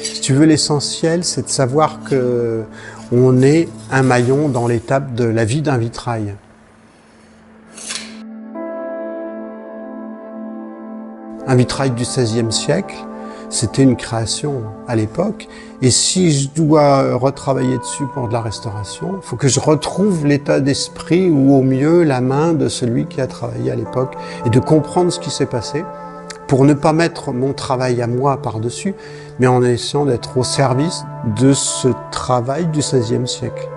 Si tu veux, l'essentiel, c'est de savoir que on est un maillon dans l'étape de la vie d'un vitrail. Un vitrail du XVIe siècle, c'était une création à l'époque. Et si je dois retravailler dessus pour de la restauration, il faut que je retrouve l'état d'esprit ou au mieux la main de celui qui a travaillé à l'époque et de comprendre ce qui s'est passé pour ne pas mettre mon travail à moi par-dessus, mais en essayant d'être au service de ce travail du XVIe siècle.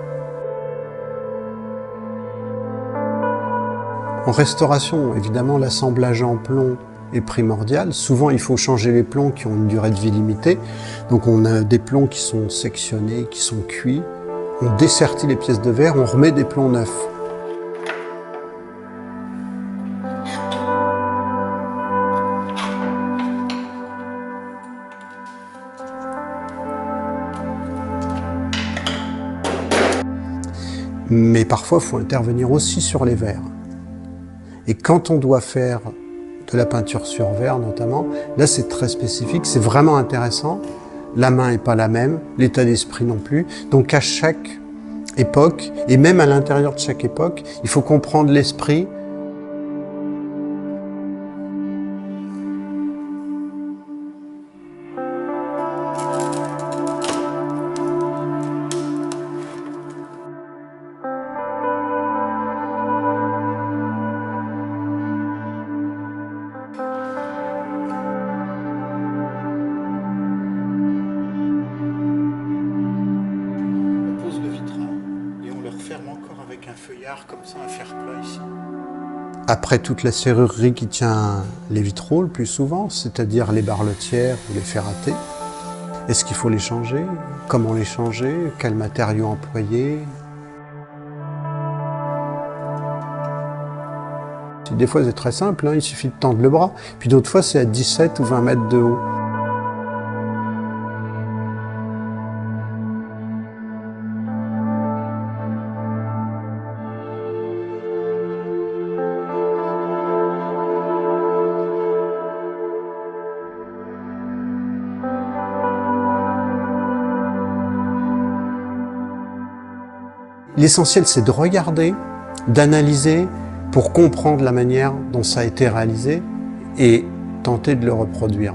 En restauration, évidemment, l'assemblage en plomb est primordial. Souvent, il faut changer les plombs qui ont une durée de vie limitée. Donc on a des plombs qui sont sectionnés, qui sont cuits. On dessertit les pièces de verre, on remet des plombs neufs. Mais parfois, il faut intervenir aussi sur les verres. Et quand on doit faire de la peinture sur verre notamment, là c'est très spécifique, c'est vraiment intéressant. La main n'est pas la même, l'état d'esprit non plus. Donc à chaque époque, et même à l'intérieur de chaque époque, il faut comprendre l'esprit. Un feuillard comme ça, un fer plat ici. Après toute la serrurerie qui tient les vitraux le plus souvent, c'est-à-dire les barletières ou les ferratés, est-ce qu'il faut les changer? Comment les changer? Quels matériaux employer? Des fois c'est très simple, hein, il suffit de tendre le bras, puis d'autres fois c'est à 17 ou 20 mètres de haut. L'essentiel, c'est de regarder, d'analyser pour comprendre la manière dont ça a été réalisé et tenter de le reproduire.